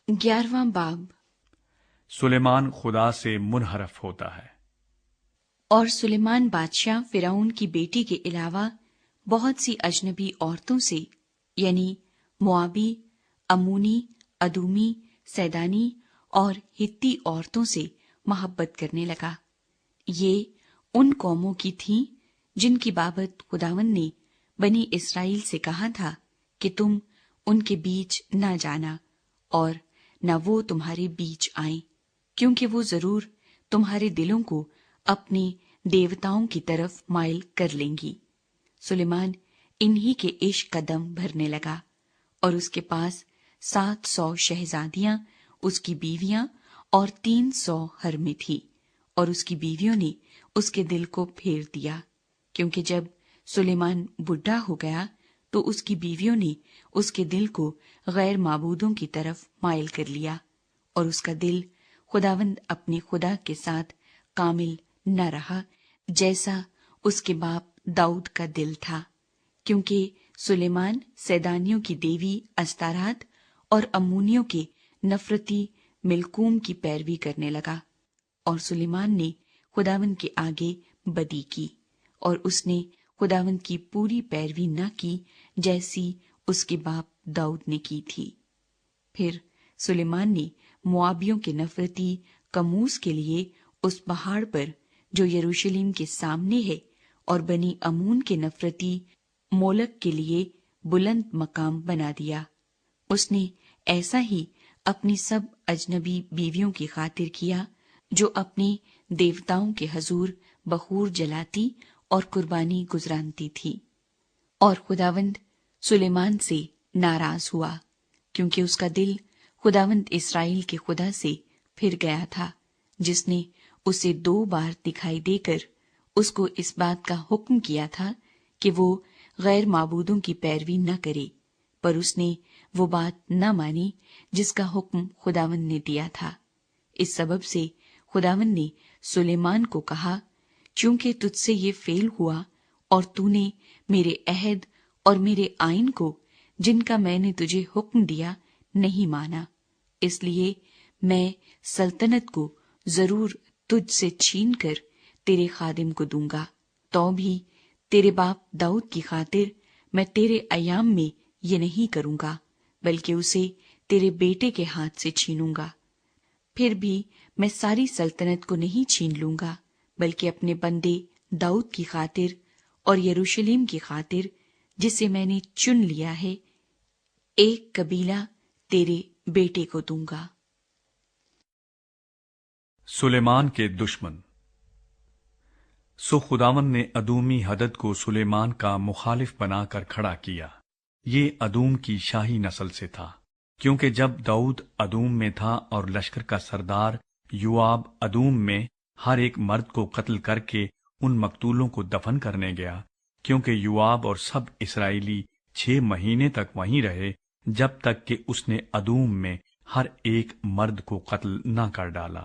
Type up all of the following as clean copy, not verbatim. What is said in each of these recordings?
11واں باب۔ سلیمان خدا سے منحرف ہوتا ہے۔ اور سلیمان بادشاہ فرعون کی بیٹی کے علاوہ بہت سی اجنبی عورتوں سے، یعنی موابی، امونی، ادومی، سیدانی اور ہتی عورتوں سے محبت کرنے لگا۔ یہ ان قوموں کی تھیں جن کی بابت خداوند نے بنی اسرائیل سے کہا تھا کہ تم ان کے بیچ نہ جانا اور نہ وہ تمہارے بیچ آئیں، کیونکہ وہ ضرور تمہارے دلوں کو اپنے دیوتاؤں کی طرف مائل کر لیں گی۔ سلیمان انہی کے عشق کا دم بھرنے لگا، اور اس کے پاس 700 شہزادیاں اس کی بیویاں اور 300 حرمیں تھی، اور اس کی بیویوں نے اس کے دل کو پھیر دیا، کیونکہ جب سلیمان بڈھا ہو گیا تو اس کی بیویوں نے اس کے دل کو غیر معبودوں کی طرف مائل کر لیا، اور اس کا دل خداوند اپنے خدا کے ساتھ کامل نہ رہا جیسا اس کے باپ داؤد کا دل تھا، کیونکہ سلیمان سیدانیوں کی دیوی استارات اور امونیوں کے نفرتی ملکوم کی پیروی کرنے لگا۔ اور سلیمان نے خداوند کے آگے بدی کی، اور اس نے خداوند کی پوری پیروی نہ کی جیسی اس کے باپ داؤد نے کی تھی۔ پھر سلیمان نے موابیوں کے نفرتی کموس کے لیے اس پہاڑ پر جو یروشلم کے سامنے ہے، اور بنی امون کے نفرتی مولک کے لیے بلند مقام بنا دیا۔ اس نے ایسا ہی اپنی سب اجنبی بیویوں کی خاطر کیا جو اپنے دیوتاؤں کے حضور بخور جلاتی اور قربانی گزرانتی تھی۔ اور خداوند سلیمان سے ناراض ہوا، کیونکہ اس کا دل خداوند اسرائیل کے خدا سے پھر گیا تھا، جس نے اسے 2 بار دکھائی دے کر اس کو اس بات کا حکم کیا تھا کہ وہ غیر معبودوں کی پیروی نہ کرے، پر اس نے وہ بات نہ مانی جس کا حکم خداوند نے دیا تھا۔ اس سبب سے خداوند نے سلیمان کو کہا، چونکہ تجھ سے یہ فعل ہوا اور تو نے میرے عہد اور میرے آئین کو جن کا میں نے تجھے حکم دیا نہیں مانا، اس لیے میں سلطنت کو ضرور تجھ سے چھین کر تیرے خادم کو دوں گا، تو بھی تیرے باپ داؤد کی خاطر میں تیرے ایام میں یہ نہیں کروں گا، بلکہ اسے تیرے بیٹے کے ہاتھ سے چھینوں گا۔ پھر بھی میں ساری سلطنت کو نہیں چھین لوں گا، بلکہ اپنے بندے داؤد کی خاطر اور یروشلم کی خاطر جسے میں نے چن لیا ہے، ایک قبیلہ تیرے بیٹے کو دوں گا۔ سلیمان کے دشمن۔ سو خداوند نے ادومی ہدد کو سلیمان کا مخالف بنا کر کھڑا کیا۔ یہ ادوم کی شاہی نسل سے تھا، کیونکہ جب داؤد ادوم میں تھا اور لشکر کا سردار یوآب ادوم میں ہر ایک مرد کو قتل کر کے ان مقتولوں کو دفن کرنے گیا، کیونکہ یوآب اور سب اسرائیلی 6 مہینے تک وہیں رہے جب تک کہ اس نے ادوم میں ہر ایک مرد کو قتل نہ کر ڈالا۔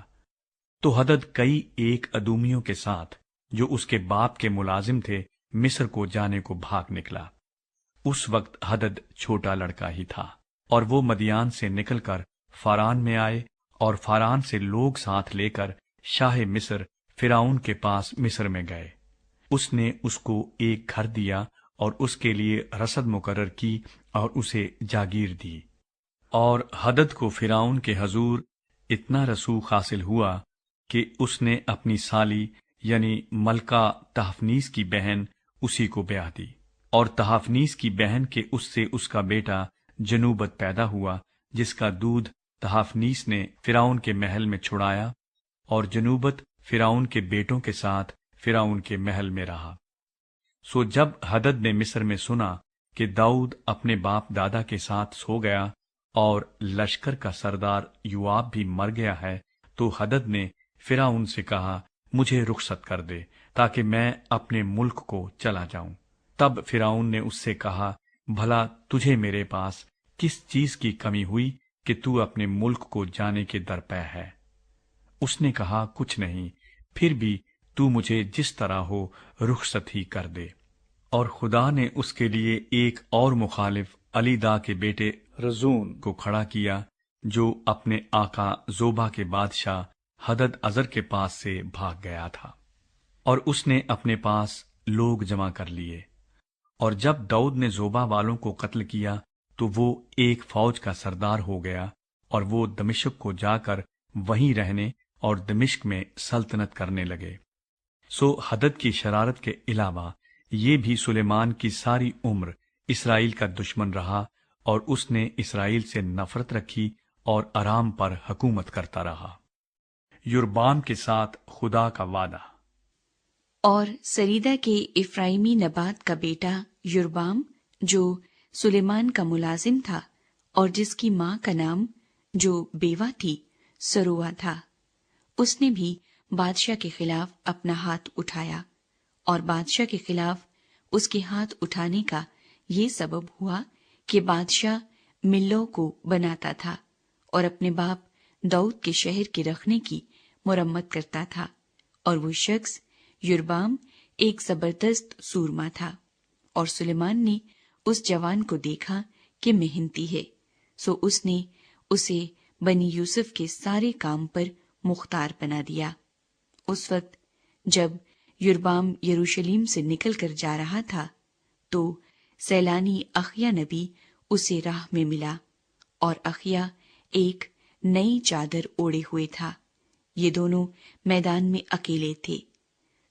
تو ہدد کئی ایک ادومیوں کے ساتھ جو اس کے باپ کے ملازم تھے مصر کو جانے کو بھاگ نکلا۔ اس وقت ہدد چھوٹا لڑکا ہی تھا، اور وہ مدیان سے نکل کر فاران میں آئے، اور فاران سے لوگ ساتھ لے کر شاہ مصر فرعون کے پاس مصر میں گئے۔ اس نے اس کو ایک گھر دیا اور اس کے لیے رسد مقرر کی اور اسے جاگیر دی۔ اور ہدد کو فرعون کے حضور اتنا رسوخ حاصل ہوا کہ اس نے اپنی سالی یعنی ملکہ تحفنیس کی بہن اسی کو بیاہ دی، اور تحفنیس کی بہن کے اس سے اس کا بیٹا جنوبت پیدا ہوا، جس کا دودھ تحفنیس نے فرعون کے محل میں چھڑایا، اور جنوبت فرعون کے بیٹوں کے ساتھ فرعون کے محل میں رہا۔ سو جب ہدد نے مصر میں سنا کہ داؤد اپنے باپ دادا کے ساتھ سو گیا اور لشکر کا سردار یوآب بھی مر گیا ہے، تو ہدد نے فرعون سے کہا، مجھے رخصت کر دے تاکہ میں اپنے ملک کو چلا جاؤں۔ تب فرعون نے اس سے کہا، بھلا تجھے میرے پاس کس چیز کی کمی ہوئی کہ تو اپنے ملک کو جانے کے درپے ہے؟ اس نے کہا، کچھ نہیں، پھر بھی تو مجھے جس طرح ہو رخصت ہی کر دے۔ اور خدا نے اس کے لیے ایک اور مخالف علی دا کے بیٹے رزون کو کھڑا کیا، جو اپنے آقا زوبا کے بادشاہ حدد ازر کے پاس سے بھاگ گیا تھا، اور اس نے اپنے پاس لوگ جمع کر لیے۔ اور جب داؤد نے زوبا والوں کو قتل کیا تو وہ ایک فوج کا سردار ہو گیا، اور وہ دمشق کو جا کر وہیں رہنے اور دمشق میں سلطنت کرنے لگے۔ سو حدد کی شرارت کے علاوہ یہ بھی سلیمان کی ساری عمر اسرائیل کا دشمن رہا، اور اس نے اسرائیل سے نفرت رکھی اور ارام پر حکومت کرتا رہا۔ یربام کے ساتھ خدا کا وعدہ۔ اور سریدہ کے افرائیمی نبات کا بیٹا یربام، جو سلیمان کا ملازم تھا اور جس کی ماں کا نام جو بیوہ تھی سروا تھا، اس نے بھی بادشاہ کے خلاف اپنا ہاتھ اٹھایا، اور بادشاہ کے خلاف اس کے ہاتھ اٹھانے کا یہ سبب ہوا کہ بادشاہ ملو کو بناتا تھا اور اپنے باپ داؤد کے شہر کے رکھنے کی مرمت کرتا تھا، اور وہ شخص یربام ایک زبردست سورما تھا، اور سلیمان نے اس جوان کو دیکھا کہ محنتی ہے، سو اس نے اسے بنی یوسف کے سارے کام پر مختار بنا دیا۔ اس وقت جب یربام یروشلیم سے نکل کر جا رہا تھا تو سیلانی اخیا نبی اسے راہ میں ملا، اور اخیا ایک نئی چادر اوڑے ہوئے تھا۔ یہ دونوں میدان میں اکیلے تھے،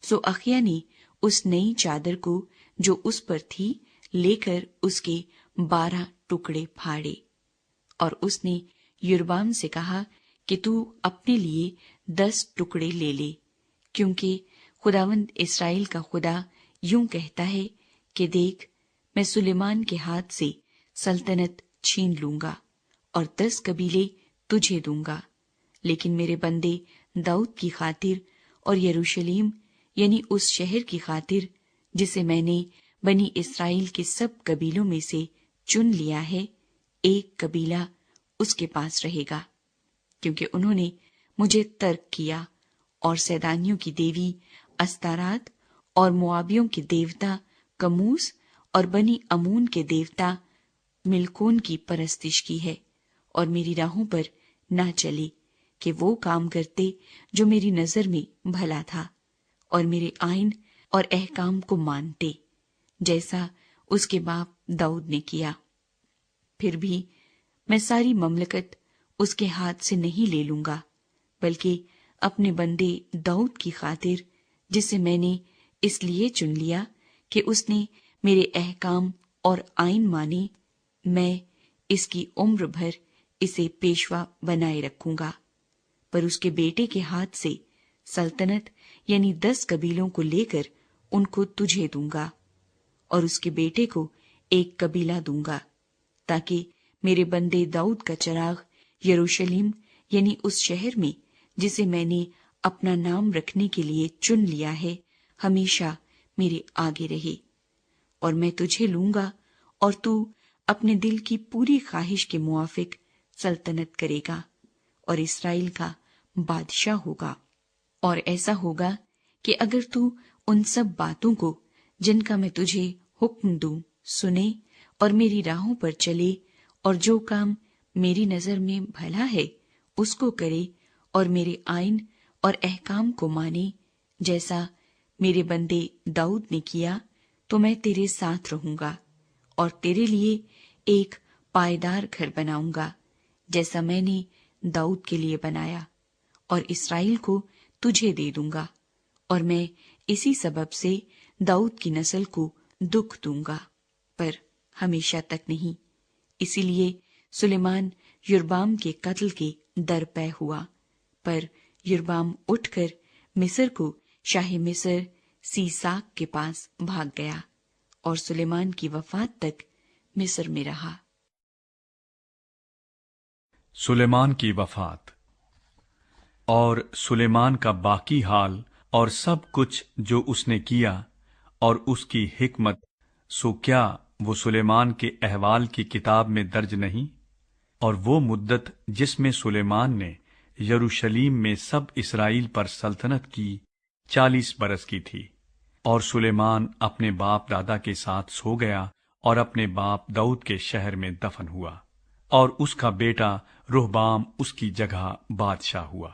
سو اخیا نے اس نئی چادر کو جو اس پر تھی لے کر اس کے 12 ٹکڑے پھاڑے، اور اس نے یربام سے کہا کہ تو اپنے لیے 10 ٹکڑے لے لے، کیونکہ خداوند اسرائیل کا خدا یوں کہتا ہے کہ دیکھ، میں سلیمان کے ہاتھ سے سلطنت چھین لوں گا اور 10 قبیلے تجھے دوں گا، لیکن میرے بندے داؤد کی خاطر اور یروشلیم یعنی اس شہر کی خاطر جسے میں نے بنی اسرائیل کے سب قبیلوں میں سے چن لیا ہے، ایک قبیلہ اس کے پاس رہے گا، کیونکہ انہوں نے مجھے ترک کیا اور سیدانیوں کی دیوی استارات اور موابیوں کے دیوتا کموس اور بنی امون کے دیوتا ملکون کی پرستش کی ہے، اور میری راہوں پر نہ چلے کہ وہ کام کرتے جو میری نظر میں بھلا تھا، اور میرے آئین اور احکام کو مانتے، جیسا اس کے باپ داؤد نے کیا۔ پھر بھی میں ساری مملکت اس کے ہاتھ سے نہیں لے لوں گا، بلکہ اپنے بندے داؤد کی خاطر جسے میں نے اس لیے چن لیا کہ اس نے میرے احکام اور آئین مانے، میں اس کی عمر بھر اسے پیشوا بنائے رکھوں گا، پر اس کے بیٹے کے ہاتھ سے سلطنت یعنی 10 قبیلوں کو لے کر ان کو تجھے دوں گا، اور اس کے بیٹے کو ایک قبیلہ دوں گا، تاکہ میرے بندے داؤد کا چراغ یروشلیم یعنی اس شہر میں جسے میں نے اپنا نام رکھنے کے لیے چن لیا ہے ہمیشہ میرے آگے رہے، اور میں تجھے لوں گا اور تو اپنے دل کی پوری خواہش کے موافق سلطنت کرے گا اور اسرائیل کا بادشاہ ہوگا۔ اور ایسا ہوگا کہ اگر تو ان سب باتوں کو جن کا میں تجھے حکم دوں سنے اور میری راہوں پر چلے، اور جو کام میری نظر میں بھلا ہے اس کو کرے، اور میرے آئین اور احکام کو مانے جیسا میرے بندے داؤد نے کیا، تو میں تیرے ساتھ رہوں گا اور تیرے لیے ایک پائیدار گھر بناؤں گا جیسا میں نے داؤد کے لیے بنایا، اور اسرائیل کو تجھے دے دوں گا، اور میں اسی سبب سے داؤد کی نسل کو دکھ دوں گا، پر ہمیشہ تک نہیں۔ اسی لیے سلیمان یربام کے قتل کے درپے ہوا، پر یربام اٹھ کر مصر کو شاہ مصر سیساک کے پاس بھاگ گیا اور سلیمان کی وفات تک مصر میں رہا۔ سلیمان کی وفات اور سلیمان کا باقی حال اور سب کچھ جو اس نے کیا اور اس کی حکمت، سو کیا وہ سلیمان کے احوال کی کتاب میں درج نہیں؟ اور وہ مدت جس میں سلیمان نے یروشلیم میں سب اسرائیل پر سلطنت کی 40 برس کی تھی، اور سلیمان اپنے باپ دادا کے ساتھ سو گیا اور اپنے باپ داؤد کے شہر میں دفن ہوا، اور اس کا بیٹا رہبام اس کی جگہ بادشاہ ہوا۔